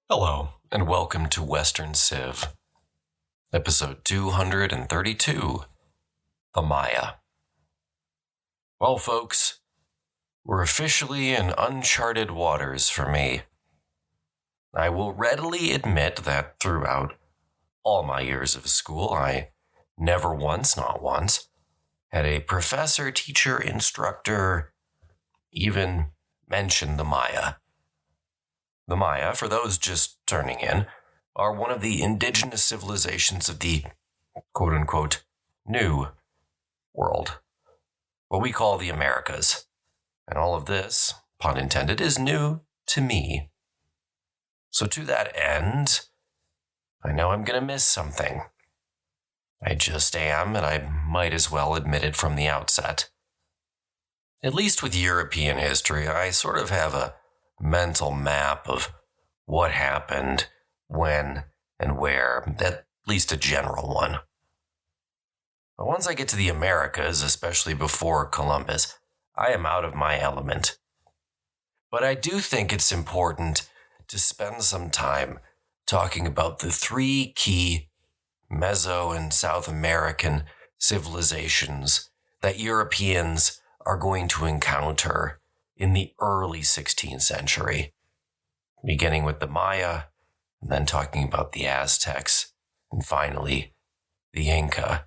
Hello, and welcome to Western Civ, episode 232, The Maya. Well, folks, we're officially in uncharted waters for me. I will readily admit that throughout all my years of school, I never once, not once, had a professor, teacher, instructor even mention the Maya. The Maya, for those just turning in, are one of the indigenous civilizations of the quote-unquote New World, what we call the Americas. And all of this, pun intended, is new to me. So to that end, I know I'm going to miss something. I just am, and I might as well admit it from the outset. At least with European history, I sort of have a mental map of what happened, when, and where, at least a general one. But once I get to the Americas, especially before Columbus, I am out of my element. But I do think it's important to spend some time talking about the three key Meso and South American civilizations that Europeans are going to encounter in the early 16th century, beginning with the Maya, and then talking about the Aztecs, and finally, the Inca.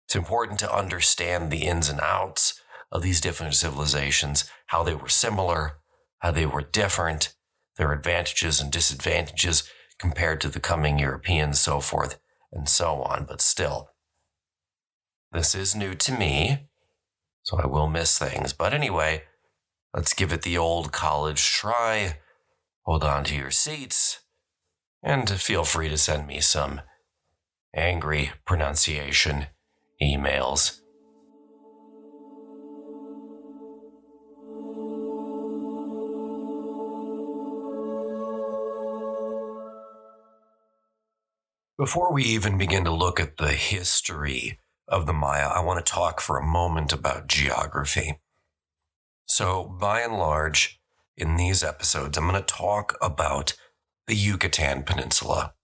It's important to understand the ins and outs of these different civilizations, how they were similar, how they were different, their advantages and disadvantages compared to the coming Europeans, so forth and so on. But still, this is new to me, so I will miss things. But anyway, let's give it the old college try. Hold on to your seats, and feel free to send me some angry pronunciation emails. Before we even begin to look at the history of the Maya, I want to talk for a moment about geography. So, by and large, in these episodes, I'm going to talk about the Yucatan Peninsula.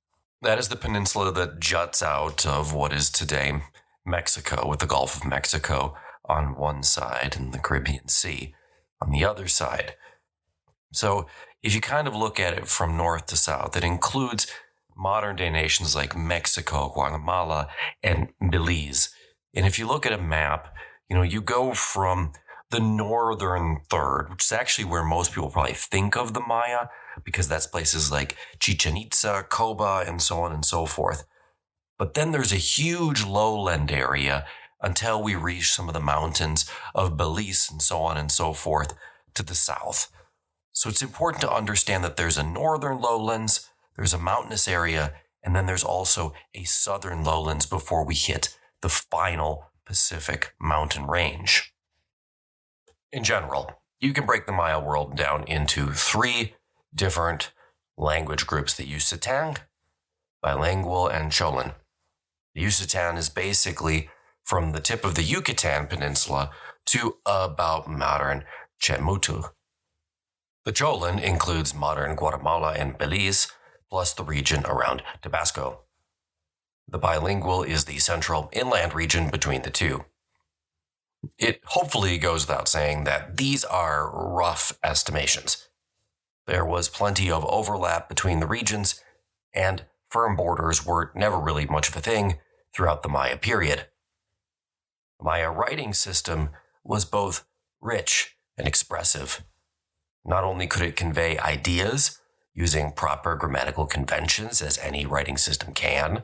That is the peninsula that juts out of what is today Mexico, with the Gulf of Mexico on one side and the Caribbean Sea on the other side. So, if you kind of look at it from north to south, it includes modern-day nations like Mexico, Guatemala, and Belize. And if you look at a map, you go from the northern third, which is actually where most people probably think of the Maya, because that's places like Chichen Itza, Coba, and so on and so forth. But then there's a huge lowland area until we reach some of the mountains of Belize and so on and so forth to the south. So it's important to understand that there's a northern lowlands, there's a mountainous area, and then there's also a southern lowlands before we hit the final Pacific mountain range. In general, you can break the Maya world down into three different language groups: the Yucatan, bilingual, and Cholan. The Yucatan is basically from the tip of the Yucatan Peninsula to about modern Chemutu. The Cholan includes modern Guatemala and Belize, plus the region around Tabasco. The bilingual is the central inland region between the two. It hopefully goes without saying that these are rough estimations. There was plenty of overlap between the regions, and firm borders were never really much of a thing throughout the Maya period. The Maya writing system was both rich and expressive. Not only could it convey ideas using proper grammatical conventions, as any writing system can,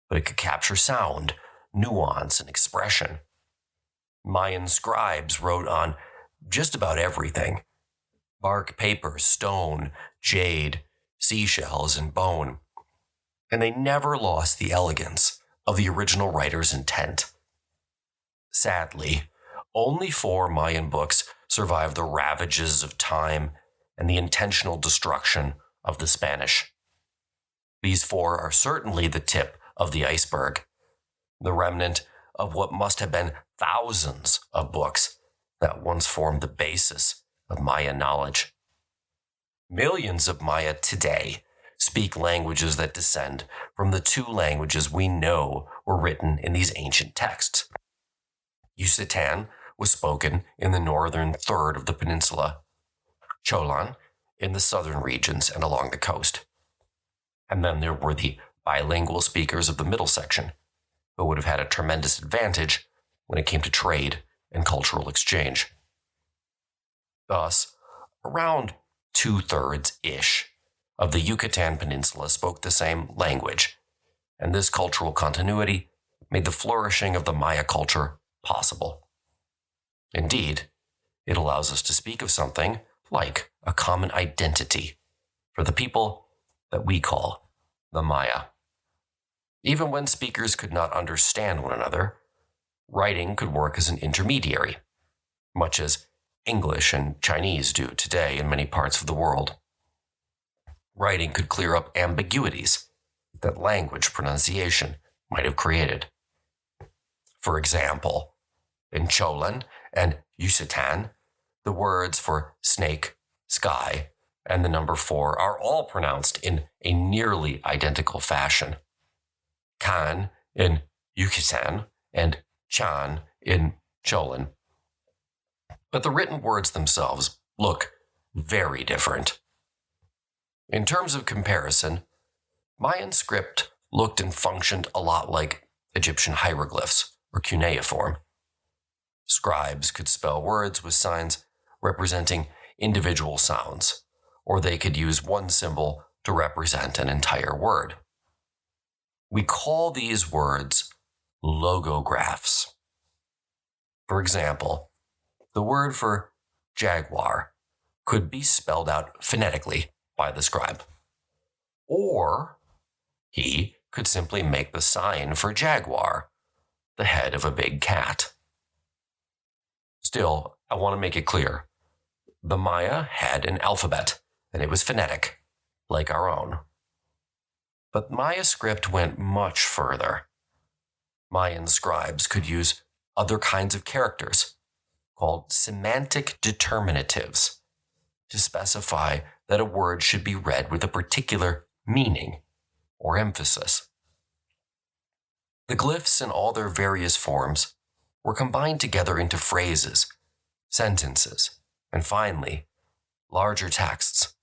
but it could capture sound, nuance, and expression. Mayan scribes wrote on just about everything: bark, paper, stone, jade, seashells, and bone. And they never lost the elegance of the original writer's intent. Sadly, only 4 Mayan books survived the ravages of time and the intentional destruction of the Spanish. These 4 are certainly the tip of the iceberg, the remnant of what must have been thousands of books that once formed the basis of Maya knowledge. Millions of Maya today speak languages that descend from the two languages we know were written in these ancient texts. Yucatan was spoken in the northern third of the peninsula, Cholan in the southern regions and along the coast. And then there were the bilingual speakers of the middle section, who would have had a tremendous advantage when it came to trade and cultural exchange. Thus, around 2/3-ish of the Yucatan Peninsula spoke the same language, and this cultural continuity made the flourishing of the Maya culture possible. Indeed, it allows us to speak of something like a common identity for the people that we call the Maya. Even when speakers could not understand one another, writing could work as an intermediary, much as English and Chinese do today in many parts of the world. Writing could clear up ambiguities that language pronunciation might have created. For example, in Cholan and Yucatan, the words for snake, sky, and the number 4 are all pronounced in a nearly identical fashion. Kan in Yucatan and Chan in Cholan. But the written words themselves look very different. In terms of comparison, Mayan script looked and functioned a lot like Egyptian hieroglyphs or cuneiform. Scribes could spell words with signs representing individual sounds, or they could use one symbol to represent an entire word. We call these words logographs. For example, the word for jaguar could be spelled out phonetically by the scribe, or he could simply make the sign for jaguar, the head of a big cat. Still, I want to make it clear. The Maya had an alphabet, and it was phonetic, like our own. But Maya script went much further. Mayan scribes could use other kinds of characters, called semantic determinatives, to specify that a word should be read with a particular meaning or emphasis. The glyphs in all their various forms were combined together into phrases, sentences, and finally, larger texts.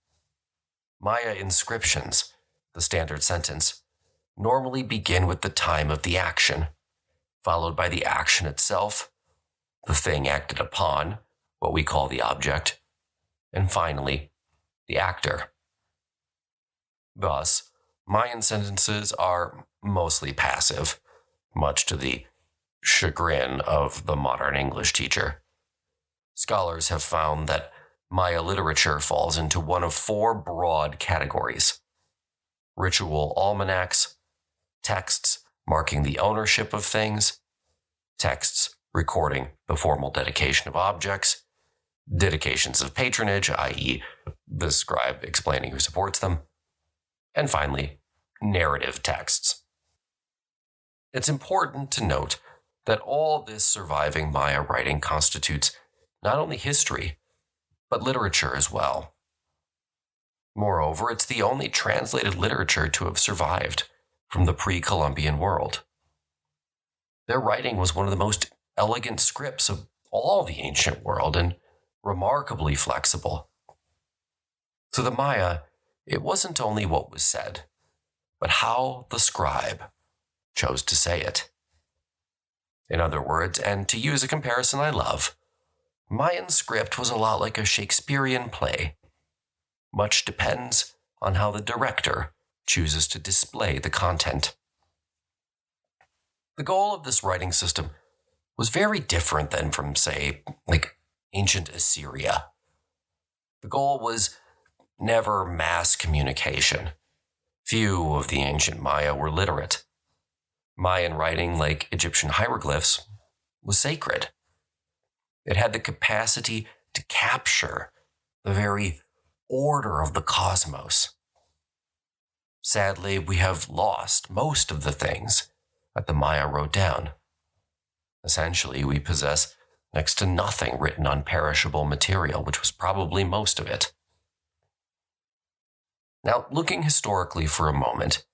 Maya inscriptions, the standard sentence, normally begin with the time of the action, followed by the action itself, the thing acted upon, what we call the object, and finally, the actor. Thus, Mayan sentences are mostly passive, much to the chagrin of the modern English teacher. Scholars have found that Maya literature falls into one of 4 broad categories: ritual almanacs, texts marking the ownership of things, texts recording the formal dedication of objects, dedications of patronage, i.e., the scribe explaining who supports them, and finally, narrative texts. It's important to note that all this surviving Maya writing constitutes not only history, but literature as well. Moreover, it's the only translated literature to have survived from the pre-Columbian world. Their writing was one of the most elegant scripts of all the ancient world and remarkably flexible. To the Maya, it wasn't only what was said, but how the scribe chose to say it. In other words, and to use a comparison I love, Mayan script was a lot like a Shakespearean play. Much depends on how the director chooses to display the content. The goal of this writing system was very different than from, say, like ancient Assyria. The goal was never mass communication. Few of the ancient Maya were literate. Mayan writing, like Egyptian hieroglyphs, was sacred. It had the capacity to capture the very order of the cosmos. Sadly, we have lost most of the things that the Maya wrote down. Essentially, we possess next to nothing written on perishable material, which was probably most of it. Now, looking historically for a moment,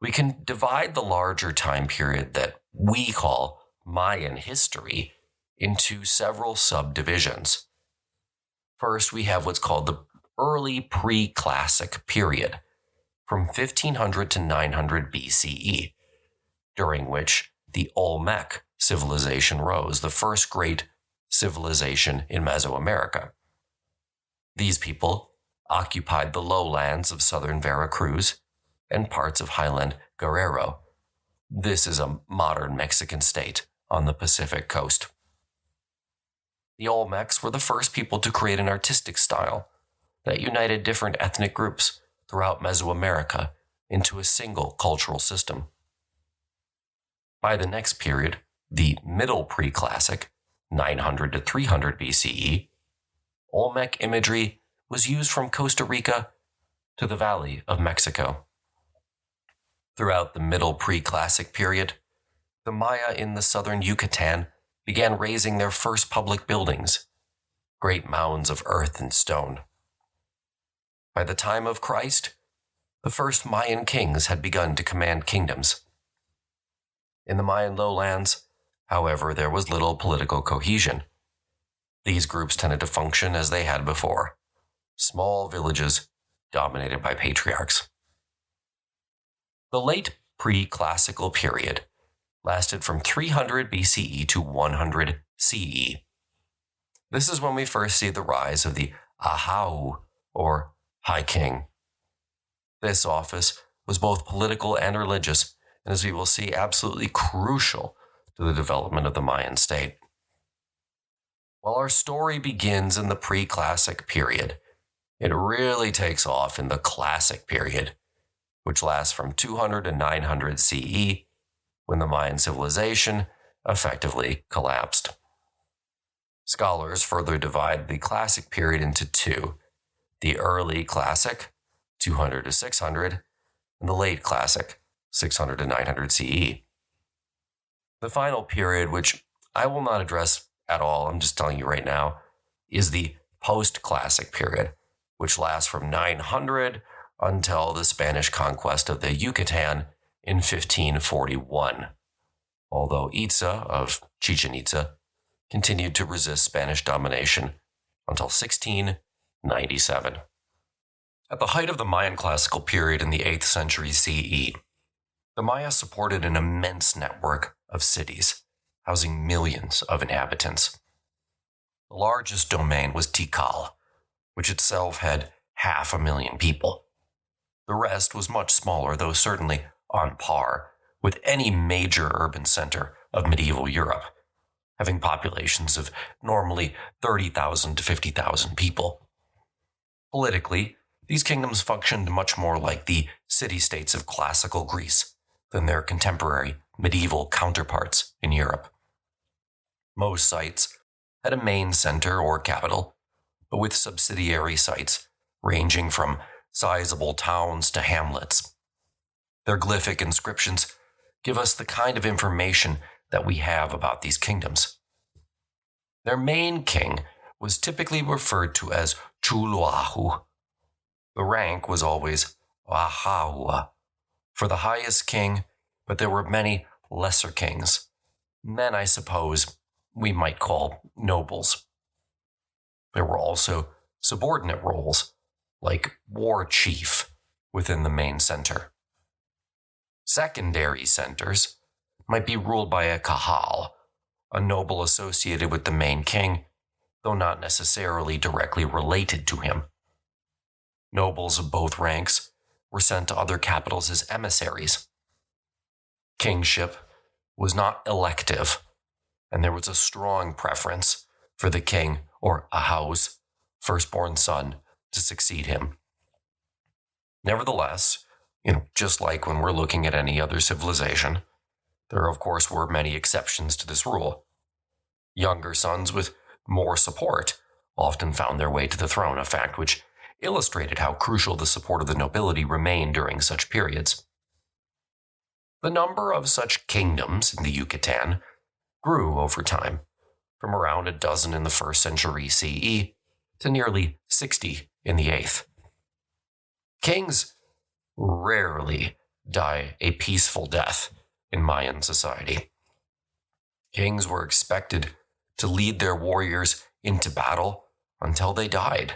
we can divide the larger time period that we call Mayan history into several subdivisions. First, we have what's called the early pre-classic period, from 1500 to 900 BCE, during which the Olmec civilization rose, the first great civilization in Mesoamerica. These people occupied the lowlands of southern Veracruz and parts of highland Guerrero. This is a modern Mexican state on the Pacific coast. The Olmecs were the first people to create an artistic style that united different ethnic groups throughout Mesoamerica into a single cultural system. By the next period, the Middle Pre-Classic, 900 to 300 BCE, Olmec imagery was used from Costa Rica to the Valley of Mexico. Throughout the Middle Pre-Classic period, the Maya in the southern Yucatan began raising their first public buildings, great mounds of earth and stone. By the time of Christ, the first Mayan kings had begun to command kingdoms. In the Mayan lowlands, however, there was little political cohesion. These groups tended to function as they had before, small villages dominated by patriarchs. The late pre-classical period lasted from 300 BCE to 100 CE. This is when we first see the rise of the Ahau, or High King. This office was both political and religious, and as we will see, absolutely crucial to the development of the Mayan state. While our story begins in the pre-classic period, it really takes off in the classic period, which lasts from 200 to 900 CE, when the Mayan civilization effectively collapsed. Scholars further divide the classic period into two: the early classic, 200 to 600, and the late classic, 600 to 900 CE. The final period, which I will not address at all, I'm just telling you right now, is the post-classic period, which lasts from 900 until the Spanish conquest of the Yucatan in 1541, although Itza of Chichen Itza continued to resist Spanish domination until 1697. At the height of the Mayan classical period in the 8th century CE, the Maya supported an immense network of cities, housing millions of inhabitants. The largest domain was Tikal, which itself had 500,000 people. The rest was much smaller, though certainly on par with any major urban center of medieval Europe, having populations of normally 30,000 to 50,000 people. Politically, these kingdoms functioned much more like the city-states of classical Greece than their contemporary medieval counterparts in Europe. Most sites had a main center or capital, but with subsidiary sites ranging from sizable towns to hamlets. Their glyphic inscriptions give us the kind of information that we have about these kingdoms. Their main king was typically referred to as Chuluahu. The rank was always Wahaua for the highest king, but there were many lesser kings. Men, I suppose, we might call nobles. There were also subordinate roles, like war chief, within the main center. Secondary centers might be ruled by a kahal, a noble associated with the main king, though not necessarily directly related to him. Nobles of both ranks were sent to other capitals as emissaries. Kingship was not elective, and there was a strong preference for the king or Ahau's firstborn son to succeed him. Nevertheless, just like when we're looking at any other civilization, there of course were many exceptions to this rule. Younger sons with more support often found their way to the throne, a fact which illustrated how crucial the support of the nobility remained during such periods. The number of such kingdoms in the Yucatan grew over time, from around a dozen in the 1st century CE to nearly 60 in the 8th. Kings rarely die a peaceful death in Mayan society. Kings were expected to lead their warriors into battle until they died.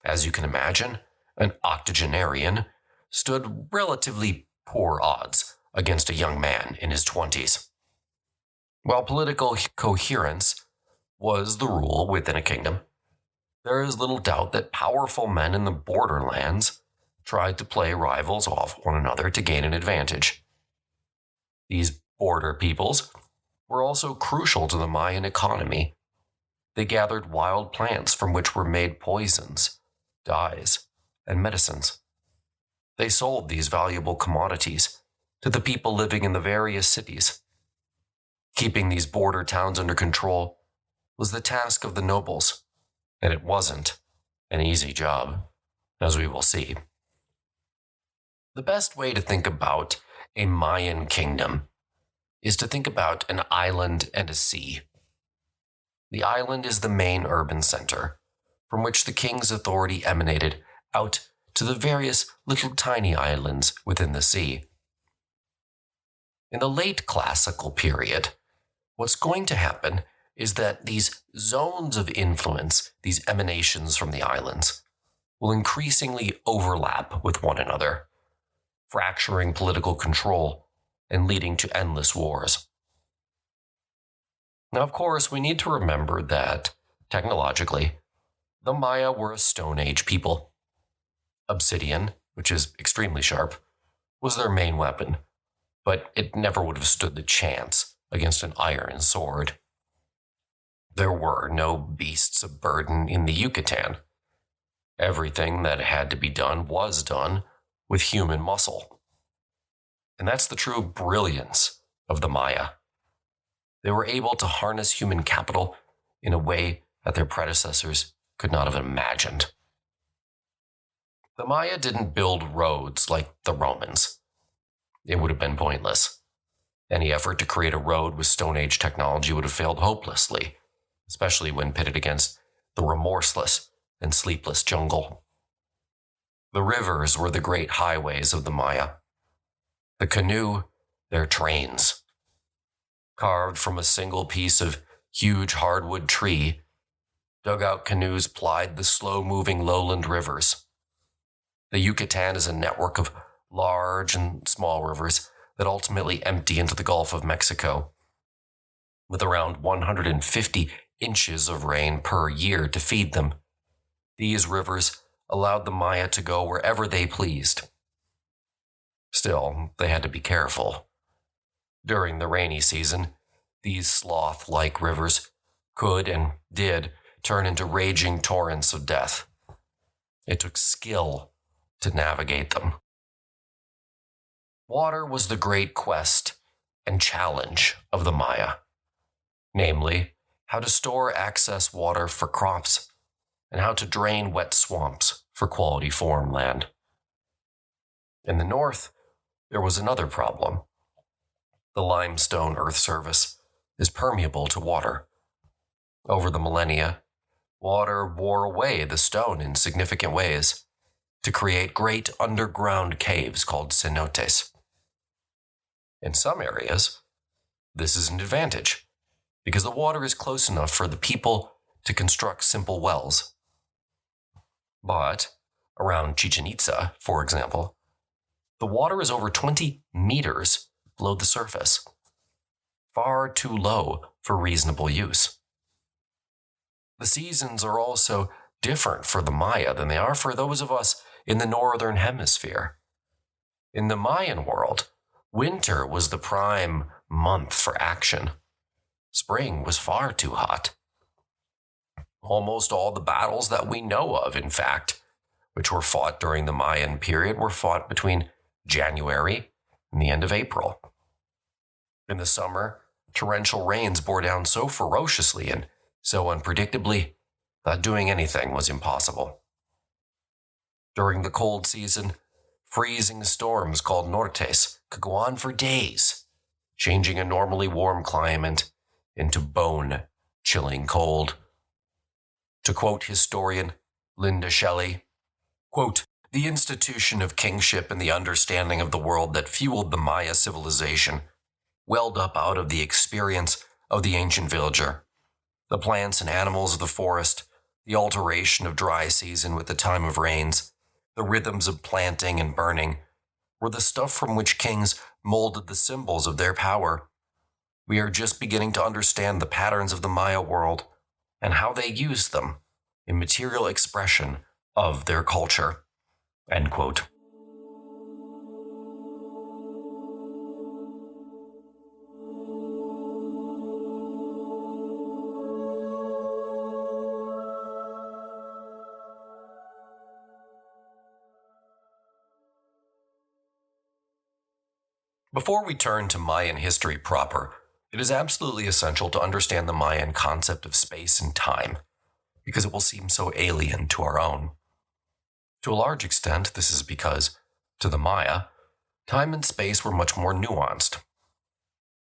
As you can imagine, an octogenarian stood relatively poor odds against a young man in his 20s. While political coherence was the rule within a kingdom, there is little doubt that powerful men in the borderlands tried to play rivals off one another to gain an advantage. These border peoples were also crucial to the Mayan economy. They gathered wild plants from which were made poisons, dyes, and medicines. They sold these valuable commodities to the people living in the various cities. Keeping these border towns under control was the task of the nobles, and it wasn't an easy job, as we will see. The best way to think about a Mayan kingdom is to think about an island and a sea. The island is the main urban center, from which the king's authority emanated out to the various little tiny islands within the sea. In the late classical period, what's going to happen is that these zones of influence, these emanations from the islands, will increasingly overlap with one another, fracturing political control and leading to endless wars. Now, of course, we need to remember that, technologically, the Maya were a Stone Age people. Obsidian, which is extremely sharp, was their main weapon, but it never would have stood the chance against an iron sword. There were no beasts of burden in the Yucatan. Everything that had to be done was done with human muscle. And that's the true brilliance of the Maya. They were able to harness human capital in a way that their predecessors could not have imagined. The Maya didn't build roads like the Romans. It would have been pointless. Any effort to create a road with Stone Age technology would have failed hopelessly, especially when pitted against the remorseless and sleepless jungle. The rivers were the great highways of the Maya. The canoe, their trains. Carved from a single piece of huge hardwood tree, dugout canoes plied the slow-moving lowland rivers. The Yucatan is a network of large and small rivers that ultimately empty into the Gulf of Mexico, with around 150 inches of rain per year to feed them. These rivers allowed the Maya to go wherever they pleased. Still, they had to be careful. During the rainy season, these sloth-like rivers could and did turn into raging torrents of death. It took skill to navigate them. Water was the great quest and challenge of the Maya, namely, how to store excess water for crops and how to drain wet swamps for quality farmland. In the north, there was another problem. The limestone earth surface is permeable to water. Over the millennia, water wore away the stone in significant ways to create great underground caves called cenotes. In some areas, this is an advantage because the water is close enough for the people to construct simple wells. But around Chichen Itza, for example, the water is over 20 meters below the surface, far too low for reasonable use. The seasons are also different for the Maya than they are for those of us in the northern hemisphere. In the Mayan world, winter was the prime month for action. Spring was far too hot. Almost all the battles that we know of, in fact, which were fought during the Mayan period, were fought between January and the end of April. In the summer, torrential rains bore down so ferociously and so unpredictably that doing anything was impossible. During the cold season, freezing storms called nortes could go on for days, changing a normally warm climate into bone-chilling cold. To quote historian Linda Shelley, quote, The institution of kingship and the understanding of the world that fueled the Maya civilization welled up out of the experience of the ancient villager. The plants and animals of the forest, the alteration of dry season with the time of rains, the rhythms of planting and burning, were the stuff from which kings molded the symbols of their power. We are just beginning to understand the patterns of the Maya world and how they used them in material expression of their culture." End quote. Before we turn to Mayan history proper, it is absolutely essential to understand the Mayan concept of space and time, because it will seem so alien to our own. To a large extent, this is because, to the Maya, time and space were much more nuanced.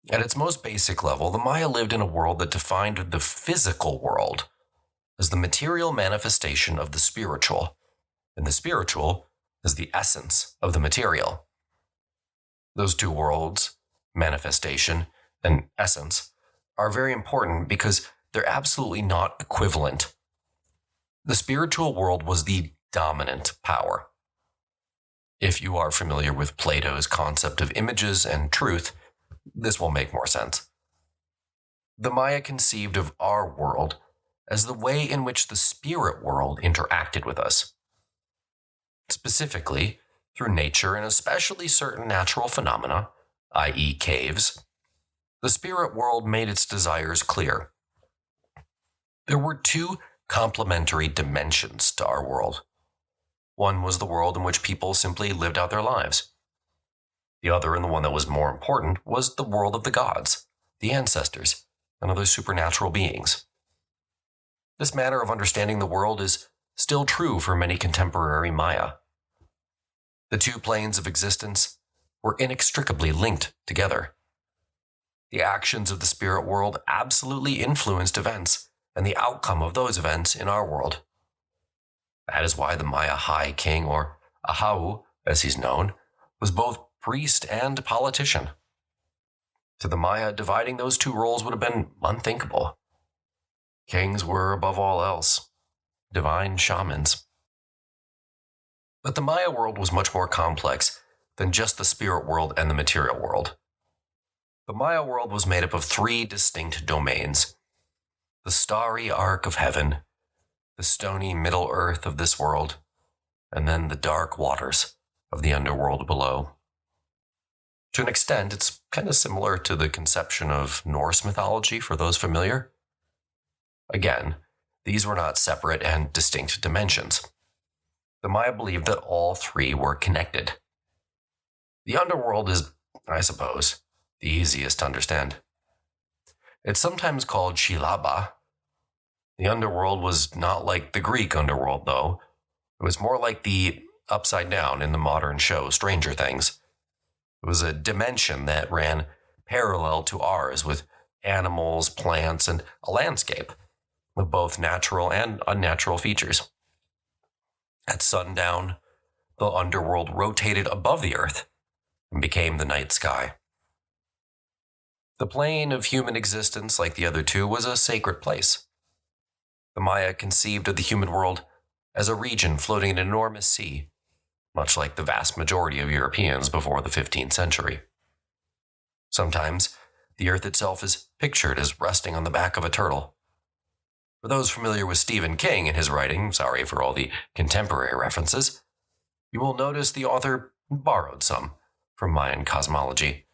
At its most basic level, the Maya lived in a world that defined the physical world as the material manifestation of the spiritual, and the spiritual as the essence of the material. Those two worlds, manifestation and essence, are very important because they're absolutely not equivalent. The spiritual world was the dominant power. If you are familiar with Plato's concept of images and truth, this will make more sense. The Maya conceived of our world as the way in which the spirit world interacted with us. Specifically, through nature and especially certain natural phenomena, i.e. caves, the spirit world made its desires clear. There were two complementary dimensions to our world. One was the world in which people simply lived out their lives. The other, and the one that was more important, was the world of the gods, the ancestors, and other supernatural beings. This manner of understanding the world is still true for many contemporary Maya. The two planes of existence were inextricably linked together. The actions of the spirit world absolutely influenced events and the outcome of those events in our world. That is why the Maya High King, or Ahau as he's known, was both priest and politician. To the Maya, dividing those two roles would have been unthinkable. Kings were, above all else, divine shamans. But the Maya world was much more complex than just the spirit world and the material world. The Maya world was made up of three distinct domains: the starry arc of heaven, the stony middle earth of this world, and then the dark waters of the underworld below. To an extent, it's kind of similar to the conception of Norse mythology for those familiar. Again, these were not separate and distinct dimensions. The Maya believed that all three were connected. The underworld is, I suppose, the easiest to understand. It's sometimes called Shilaba. The underworld was not like the Greek underworld, though. It was more like the Upside Down in the modern show Stranger Things. It was a dimension that ran parallel to ours, with animals, plants, and a landscape of both natural and unnatural features. At sundown, the underworld rotated above the earth and became the night sky. The plane of human existence, like the other two, was a sacred place. The Maya conceived of the human world as a region floating in an enormous sea, much like the vast majority of Europeans before the 15th century. Sometimes, the earth itself is pictured as resting on the back of a turtle. For those familiar with Stephen King and his writing, sorry for all the contemporary references, you will notice the author borrowed some from Mayan cosmology.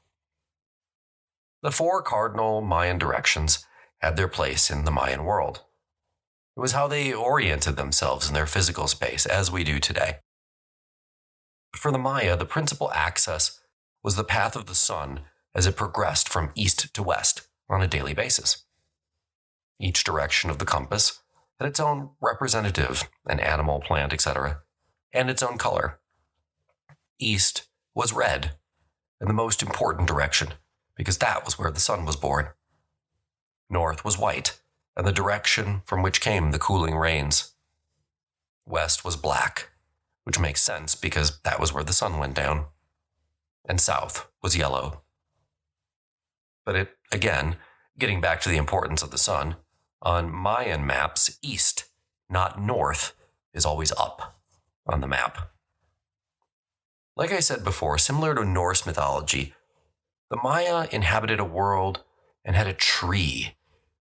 The four cardinal Mayan directions had their place in the Mayan world. It was how they oriented themselves in their physical space, as we do today. For the Maya, the principal axis was the path of the sun as it progressed from east to west on a daily basis. Each direction of the compass had its own representative, an animal, plant, etc., and its own color. East was red, and the most important direction, because that was where the sun was born. North was white, and the direction from which came the cooling rains. West was black, which makes sense because that was where the sun went down, and south was yellow. But again, getting back to the importance of the sun, on Mayan maps, east, not north, is always up on the map. Like I said before, similar to Norse mythology, the Maya inhabited a world and had a tree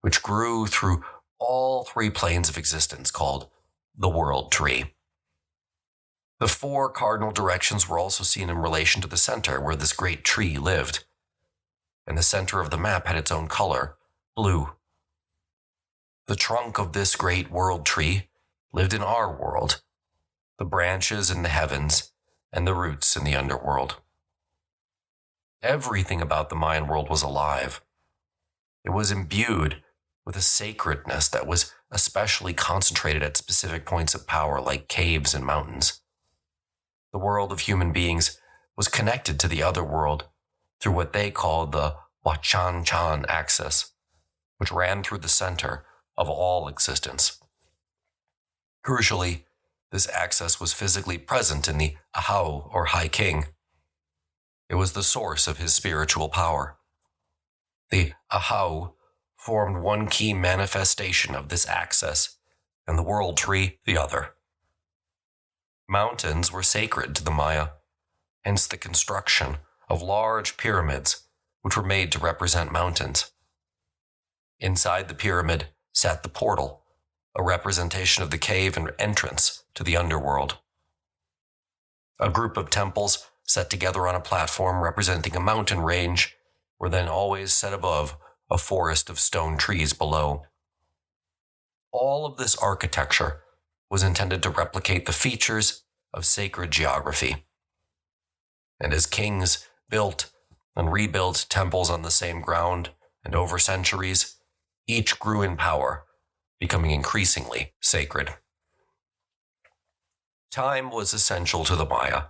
which grew through all three planes of existence called the world tree. The four cardinal directions were also seen in relation to the center where this great tree lived. And the center of the map had its own color, blue. The trunk of this great world tree lived in our world, the branches in the heavens, and the roots in the underworld. Everything about the Mayan world was alive. It was imbued with a sacredness that was especially concentrated at specific points of power like caves and mountains. The world of human beings was connected to the other world through what they called the Wachan-Chan axis, which ran through the center of all existence. Crucially, this axis was physically present in the Ahau, or High King. It was the source of his spiritual power. The Ahau formed one key manifestation of this axis, and the world tree the other. Mountains were sacred to the Maya, hence the construction of large pyramids which were made to represent mountains. Inside the pyramid sat the portal, a representation of the cave and entrance to the underworld. A group of temples set together on a platform representing a mountain range were then always set above a forest of stone trees below. All of this architecture was intended to replicate the features of sacred geography. And as kings built and rebuilt temples on the same ground and over centuries, each grew in power, becoming increasingly sacred. Time was essential to the Maya.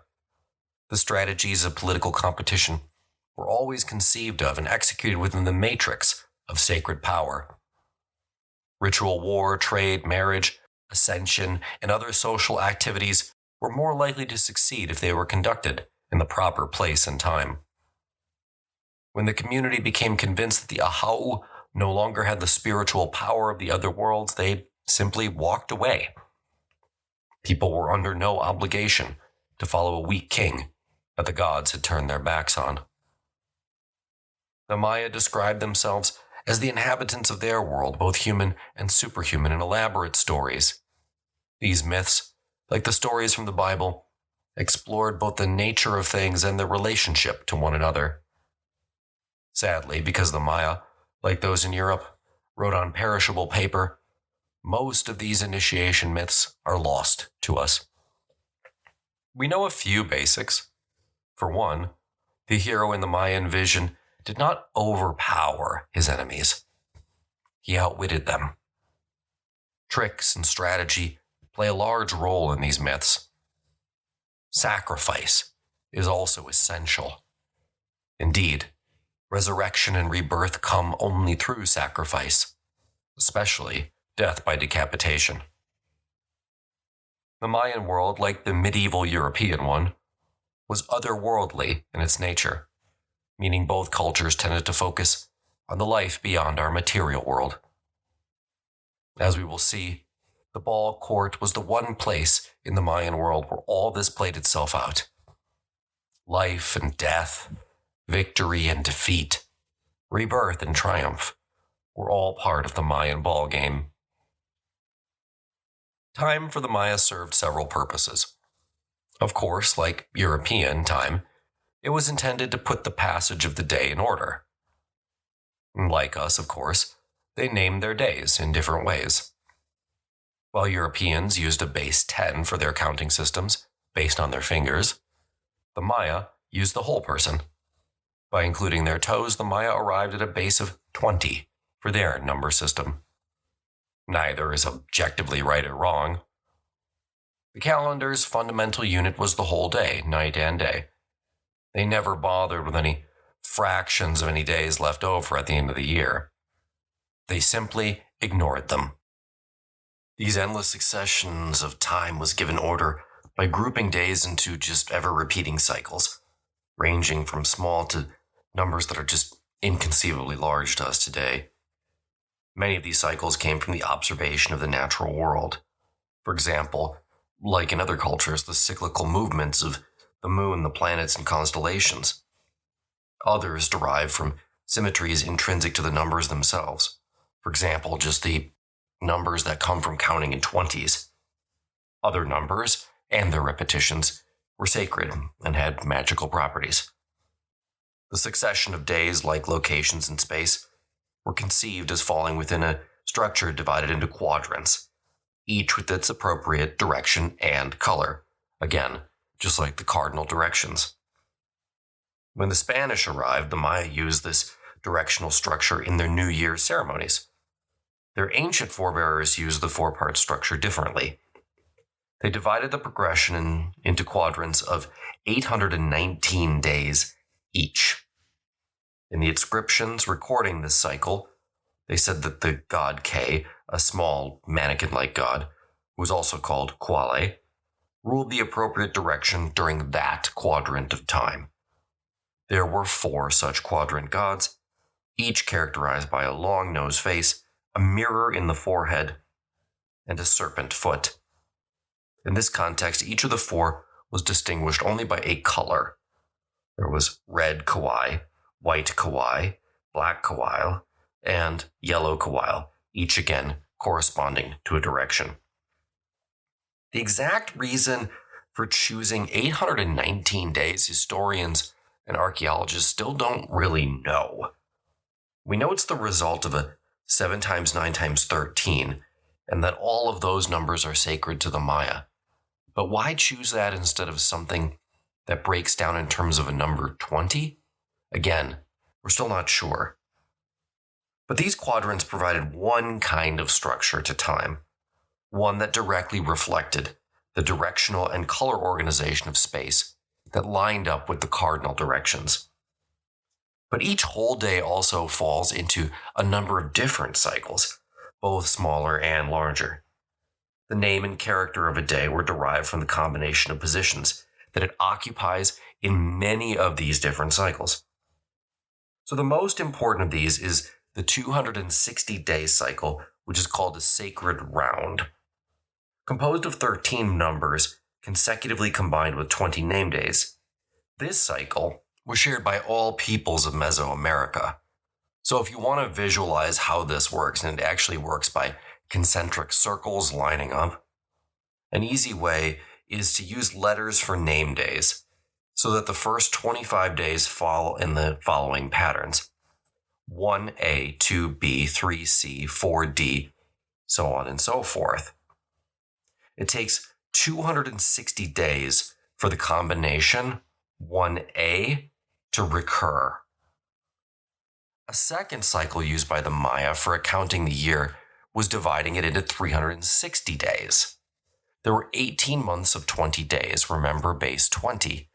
The strategies of political competition were always conceived of and executed within the matrix of sacred power. Ritual war, trade, marriage, ascension, and other social activities were more likely to succeed if they were conducted in the proper place and time. When the community became convinced that the Ahau no longer had the spiritual power of the other worlds, they simply walked away. People were under no obligation to follow a weak king that the gods had turned their backs on. The Maya described themselves as the inhabitants of their world, both human and superhuman, in elaborate stories. These myths, like the stories from the Bible, explored both the nature of things and their relationship to one another. Sadly, because the Maya, like those in Europe, wrote on perishable paper, most of these initiation myths are lost to us. We know a few basics. For one, the hero in the Mayan vision did not overpower his enemies. He outwitted them. Tricks and strategy play a large role in these myths. Sacrifice is also essential. Indeed, resurrection and rebirth come only through sacrifice, especially death by decapitation. The Mayan world, like the medieval European one, was otherworldly in its nature, meaning both cultures tended to focus on the life beyond our material world. As we will see, the ball court was the one place in the Mayan world where all this played itself out. Life and death, victory and defeat, rebirth and triumph were all part of the Mayan ball game. Time for the Maya served several purposes. Of course, like European time, it was intended to put the passage of the day in order. Like us, of course, they named their days in different ways. While Europeans used a base 10 for their counting systems, based on their fingers, the Maya used the whole person. By including their toes, the Maya arrived at a base of 20 for their number system. Neither is objectively right or wrong. The calendar's fundamental unit was the whole day, night and day. They never bothered with any fractions of any days left over at the end of the year. They simply ignored them. These endless successions of time was given order by grouping days into just ever-repeating cycles, ranging from small to numbers that are just inconceivably large to us today. Many of these cycles came from the observation of the natural world. For example, like in other cultures, the cyclical movements of the moon, the planets, and constellations. Others derive from symmetries intrinsic to the numbers themselves. For example, just the numbers that come from counting in 20s. Other numbers, and their repetitions, were sacred and had magical properties. The succession of days, like locations in space, were conceived as falling within a structure divided into quadrants, each with its appropriate direction and color. Again, just like the cardinal directions. When the Spanish arrived, the Maya used this directional structure in their New Year ceremonies. Their ancient forebears used the four-part structure differently. They divided the progression into quadrants of 819 days each. In the inscriptions recording this cycle, they said that the god K, a small mannequin-like god, who was also called Quale, ruled the appropriate direction during that quadrant of time. There were 4 such quadrant gods, each characterized by a long nose face, a mirror in the forehead, and a serpent foot. In this context, each of the 4 was distinguished only by a color. There was red Kawai, white Kawai, black Kawai, and yellow Kawai, each again corresponding to a direction. The exact reason for choosing 819 days, historians and archaeologists still don't really know. We know it's the result of a 7 times 9 times 13, and that all of those numbers are sacred to the Maya. But why choose that instead of something that breaks down in terms of a number 20? Again, we're still not sure. But these quadrants provided one kind of structure to time, one that directly reflected the directional and color organization of space that lined up with the cardinal directions. But each whole day also falls into a number of different cycles, both smaller and larger. The name and character of a day were derived from the combination of positions that it occupies in many of these different cycles. So the most important of these is the 260-day cycle, which is called the sacred round. Composed of 13 numbers, consecutively combined with 20 name days. This cycle was shared by all peoples of Mesoamerica. So if you want to visualize how this works, and it actually works by concentric circles lining up, an easy way is to use letters for name days, so that the first 25 days fall in the following patterns: 1A, 2B, 3C, 4D, so on and so forth. It takes 260 days for the combination 1A to recur. A second cycle used by the Maya for accounting the year was dividing it into 360 days. There were 18 months of 20 days, remember base 20,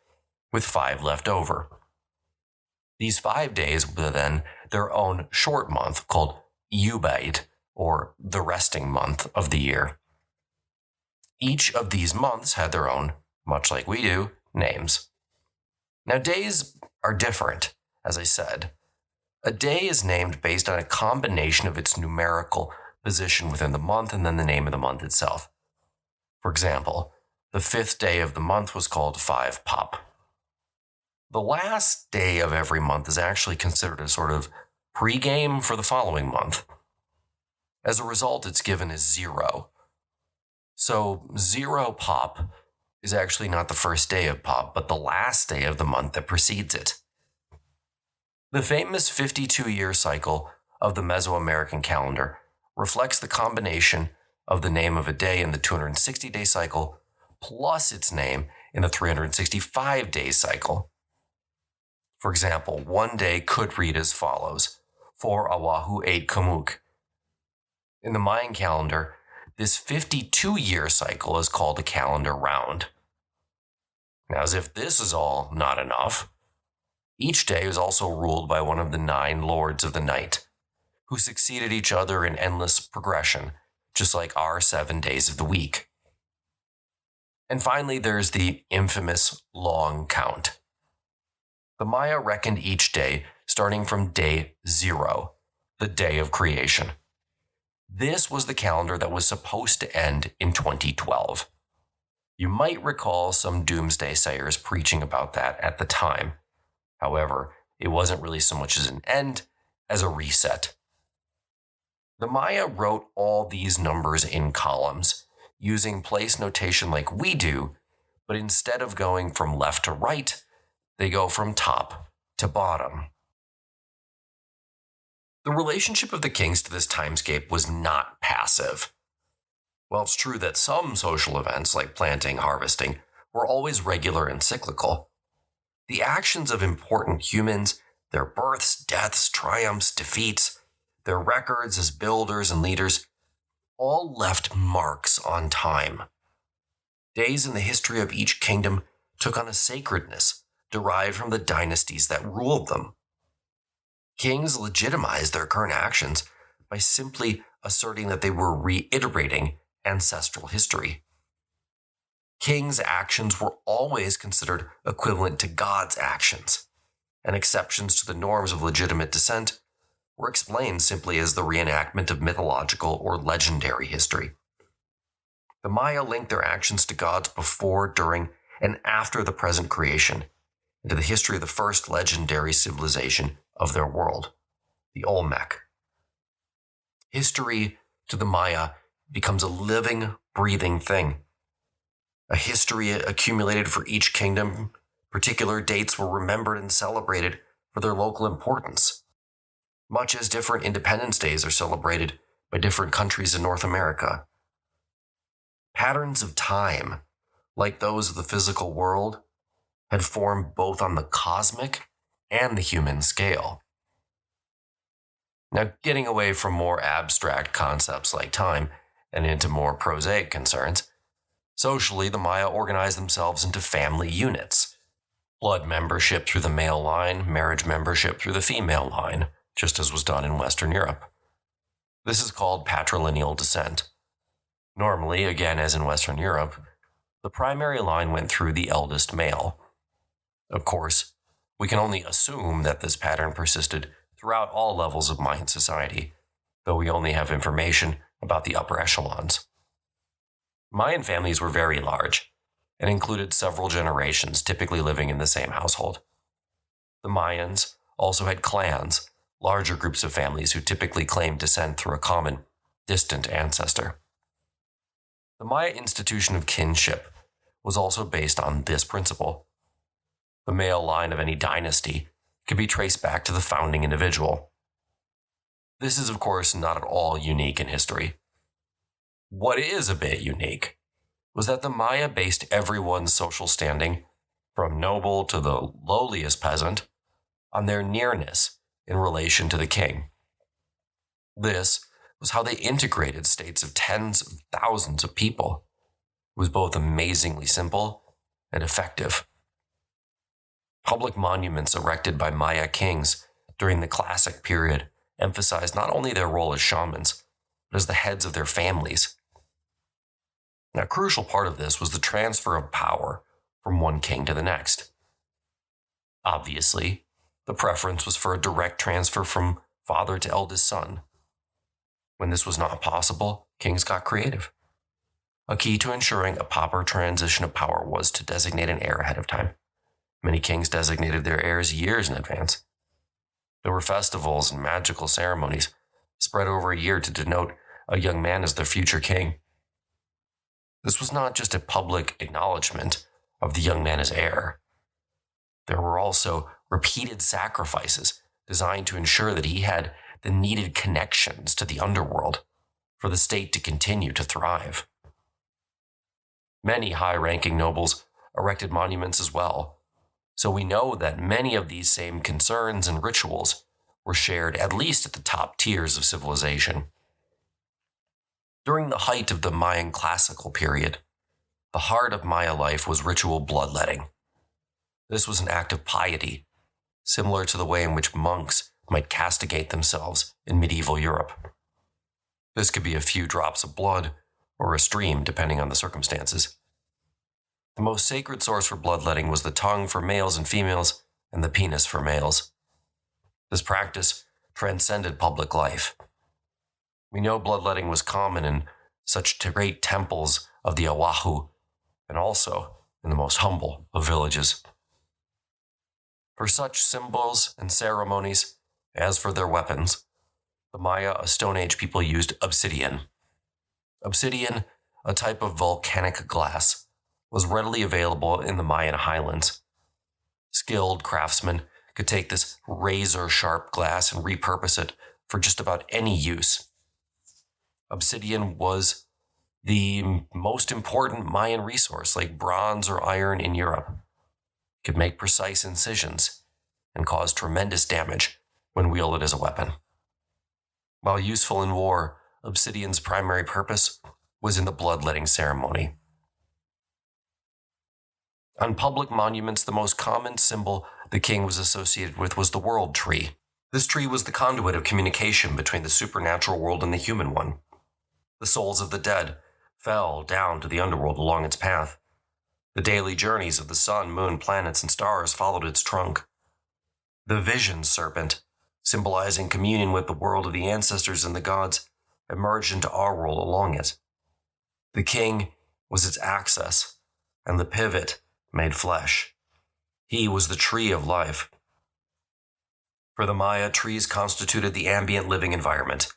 with 5 left over. These 5 days were then their own short month called Ubaid, or the resting month of the year. Each of these months had their own, much like we do, names. Now days are different, as I said. A day is named based on a combination of its numerical position within the month and then the name of the month itself. For example, the 5th day of the month was called 5 Pop. The last day of every month is actually considered a sort of pre-game for the following month. As a result, it's given as 0. So 0 Pop is actually not the first day of Pop, but the last day of the month that precedes it. The famous 52-year cycle of the Mesoamerican calendar reflects the combination of the name of a day in the 260-day cycle plus its name in the 365-day cycle. For example, one day could read as follows: 4 Oahu 8 Kamuk. In the Mayan calendar, this 52-year cycle is called a calendar round. Now, as if this is all not enough, each day was also ruled by one of the 9 lords of the night, who succeeded each other in endless progression, just like our 7 days of the week. And finally, there's the infamous long count. The Maya reckoned each day starting from day 0, the day of creation. This was the calendar that was supposed to end in 2012. You might recall some doomsday sayers preaching about that at the time. However, it wasn't really so much as an end as a reset. The Maya wrote all these numbers in columns, using place notation like we do, but instead of going from left to right, they go from top to bottom. The relationship of the kings to this timescape was not passive. While it's true that some social events, like planting, harvesting, were always regular and cyclical, the actions of important humans, their births, deaths, triumphs, defeats, their records as builders and leaders, all left marks on time. Days in the history of each kingdom took on a sacredness derived from the dynasties that ruled them. Kings legitimized their current actions by simply asserting that they were reiterating ancestral history. Kings' actions were always considered equivalent to God's actions, and exceptions to the norms of legitimate descent were explained simply as the reenactment of mythological or legendary history. The Maya linked their actions to gods before, during, and after the present creation, and to the history of the first legendary civilization of their world, the Olmec. History to the Maya becomes a living, breathing thing. A history accumulated for each kingdom. Particular dates were remembered and celebrated for their local importance, much as different Independence Days are celebrated by different countries in North America. Patterns of time, like those of the physical world, had formed both on the cosmic and the human scale. Now, getting away from more abstract concepts like time and into more prosaic concerns, socially, the Maya organized themselves into family units. Blood membership through the male line, marriage membership through the female line, just as was done in Western Europe. This is called patrilineal descent. Normally, again as in Western Europe, the primary line went through the eldest male. Of course, we can only assume that this pattern persisted throughout all levels of Mayan society, though we only have information about the upper echelons. Mayan families were very large and included several generations typically living in the same household. The Mayans also had clans, larger groups of families who typically claimed descent through a common, distant ancestor. The Maya institution of kinship was also based on this principle. The male line of any dynasty could be traced back to the founding individual. This is, of course, not at all unique in history. What is a bit unique was that the Maya based everyone's social standing, from noble to the lowliest peasant, on their nearness in relation to the king. This was how they integrated states of tens of thousands of people. It was both amazingly simple and effective. Public monuments erected by Maya kings during the classic period emphasized not only their role as shamans, but as the heads of their families. Now, a crucial part of this was the transfer of power from one king to the next. Obviously, the preference was for a direct transfer from father to eldest son. When this was not possible, kings got creative. A key to ensuring a proper transition of power was to designate an heir ahead of time. Many kings designated their heirs years in advance. There were festivals and magical ceremonies spread over a year to denote a young man as their future king. This was not just a public acknowledgement of the young man as heir. There were also repeated sacrifices designed to ensure that he had the needed connections to the underworld for the state to continue to thrive. Many high-ranking nobles erected monuments as well, so we know that many of these same concerns and rituals were shared at least at the top tiers of civilization. During the height of the Mayan classical period, the heart of Maya life was ritual bloodletting. This was an act of piety, similar to the way in which monks might castigate themselves in medieval Europe. This could be a few drops of blood or a stream, depending on the circumstances. The most sacred source for bloodletting was the tongue for males and females and the penis for males. This practice transcended public life. We know bloodletting was common in such great temples of the Oahu and also in the most humble of villages. For such symbols and ceremonies, as for their weapons, the Maya, a Stone Age people, used obsidian. Obsidian, a type of volcanic glass, was readily available in the Mayan highlands. Skilled craftsmen could take this razor-sharp glass and repurpose it for just about any use. Obsidian was the most important Mayan resource, like bronze or iron in Europe. It could make precise incisions and cause tremendous damage when wielded as a weapon. While useful in war, obsidian's primary purpose was in the bloodletting ceremony. On public monuments, the most common symbol the king was associated with was the world tree. This tree was the conduit of communication between the supernatural world and the human one. The souls of the dead fell down to the underworld along its path. The daily journeys of the sun, moon, planets, and stars followed its trunk. The vision serpent, symbolizing communion with the world of the ancestors and the gods, emerged into our world along it. The king was its access, and the pivot made flesh. He was the tree of life. For the Maya, trees constituted the ambient living environment,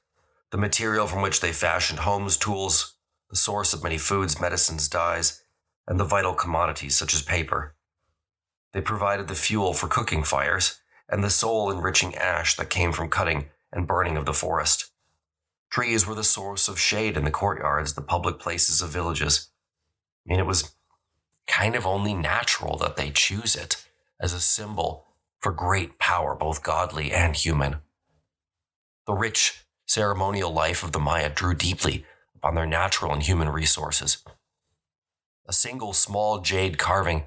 the material from which they fashioned homes, tools, the source of many foods, medicines, dyes, and the vital commodities such as paper. They provided the fuel for cooking fires and the soul-enriching ash that came from cutting and burning of the forest. Trees were the source of shade in the courtyards, the public places of villages. It was kind of only natural that they choose it as a symbol for great power, both godly and human. The rich ceremonial life of the Maya drew deeply upon their natural and human resources. A single small jade carving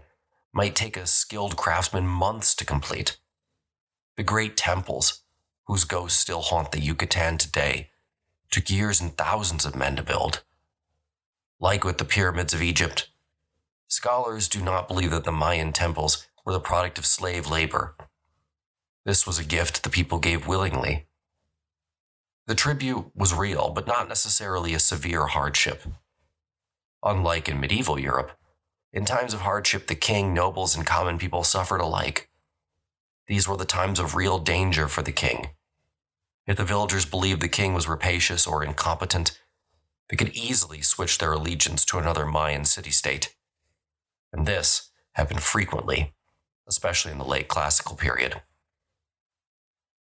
might take a skilled craftsman months to complete. The great temples, whose ghosts still haunt the Yucatan today, took years and thousands of men to build. Like with the pyramids of Egypt, scholars do not believe that the Mayan temples were the product of slave labor. This was a gift the people gave willingly. The tribute was real, but not necessarily a severe hardship. Unlike in medieval Europe, in times of hardship, the king, nobles, and common people suffered alike. These were the times of real danger for the king. If the villagers believed the king was rapacious or incompetent, they could easily switch their allegiance to another Mayan city-state. And this happened frequently, especially in the late classical period.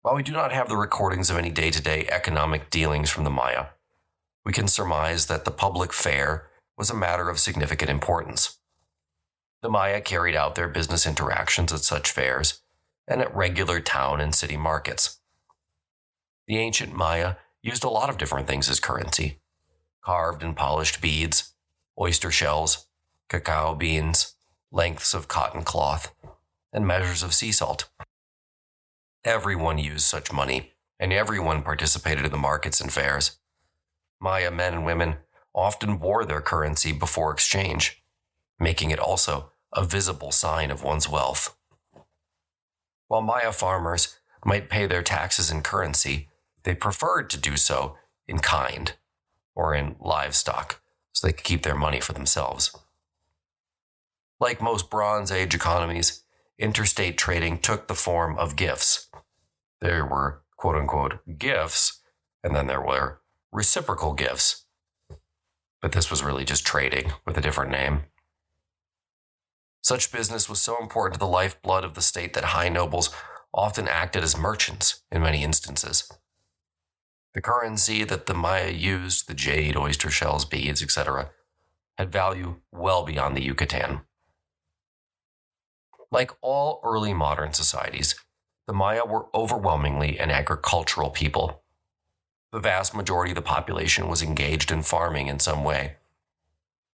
While we do not have the recordings of any day-to-day economic dealings from the Maya, we can surmise that the public fair was a matter of significant importance. The Maya carried out their business interactions at such fairs and at regular town and city markets. The ancient Maya used a lot of different things as currency: carved and polished beads, oyster shells, cacao beans, lengths of cotton cloth, and measures of sea salt. Everyone used such money, and everyone participated in the markets and fairs. Maya men and women often wore their currency before exchange, making it also a visible sign of one's wealth. While Maya farmers might pay their taxes in currency, they preferred to do so in kind or in livestock so they could keep their money for themselves. Like most Bronze Age economies, interstate trading took the form of gifts. There were quote-unquote gifts, and then there were reciprocal gifts. But this was really just trading with a different name. Such business was so important to the lifeblood of the state that high nobles often acted as merchants in many instances. The currency that the Maya used, the jade, oyster shells, beads, etc., had value well beyond the Yucatan. Like all early modern societies, the Maya were overwhelmingly an agricultural people. The vast majority of the population was engaged in farming in some way.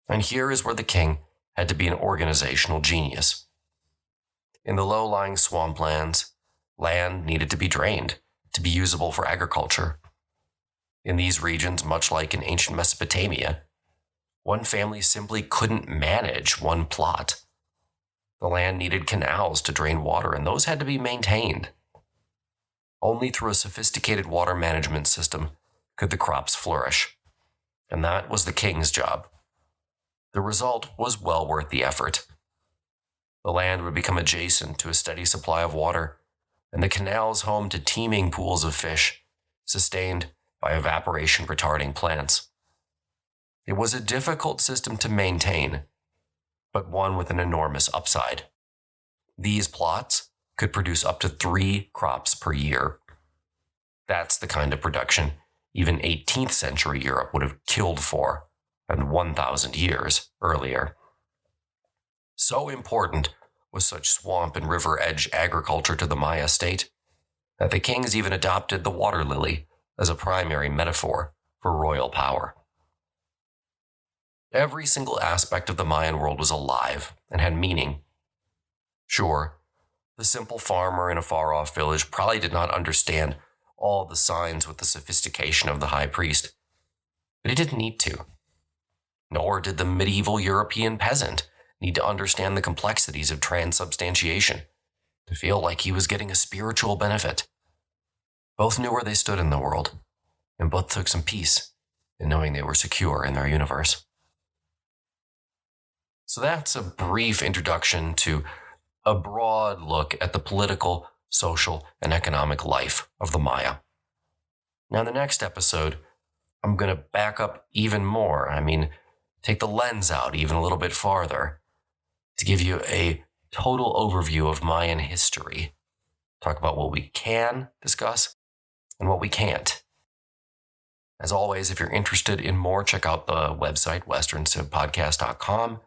And here is where the king had to be an organizational genius. In the low-lying swamplands, land needed to be drained to be usable for agriculture. In these regions, much like in ancient Mesopotamia, One family simply couldn't manage one plot. The land needed canals to drain water, and those had to be maintained. Only through a sophisticated water management system could the crops flourish, and that was the king's job. The result was well worth the effort. The land would become adjacent to a steady supply of water, and the canals home to teeming pools of fish, sustained by evaporation retarding plants. It was a difficult system to maintain, but one with an enormous upside. These plots could produce up to 3 crops per year. That's the kind of production even 18th century Europe would have killed for, and 1,000 years earlier. So important was such swamp and river edge agriculture to the Maya state that the kings even adopted the water lily as a primary metaphor for royal power. Every single aspect of the Mayan world was alive and had meaning. Sure, the simple farmer in a far-off village probably did not understand all the signs with the sophistication of the high priest, but he didn't need to. Nor did the medieval European peasant need to understand the complexities of transubstantiation to feel like he was getting a spiritual benefit. Both knew where they stood in the world, and both took some peace in knowing they were secure in their universe. So that's a brief introduction to a broad look at the political, social, and economic life of the Maya. Now, in the next episode, I'm going to back up even more. Take the lens out even a little bit farther to give you a total overview of Mayan history. Talk about what we can discuss and what we can't. As always, if you're interested in more, check out the website, westerncivpodcast.com.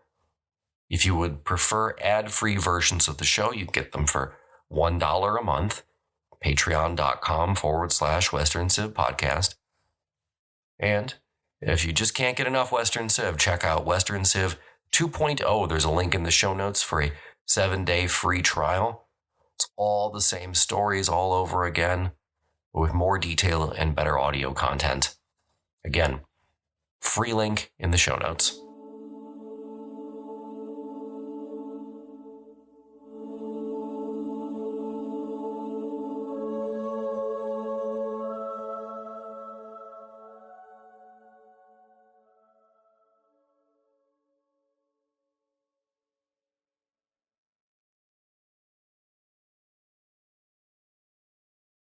If you would prefer ad-free versions of the show, you can get them for $1 a month, patreon.com/westerncivpodcast. And if you just can't get enough Western Civ, check out Western Civ 2.0. There's a link in the show notes for a 7-day free trial. It's all the same stories all over again, but with more detail and better audio content. Again, free link in the show notes.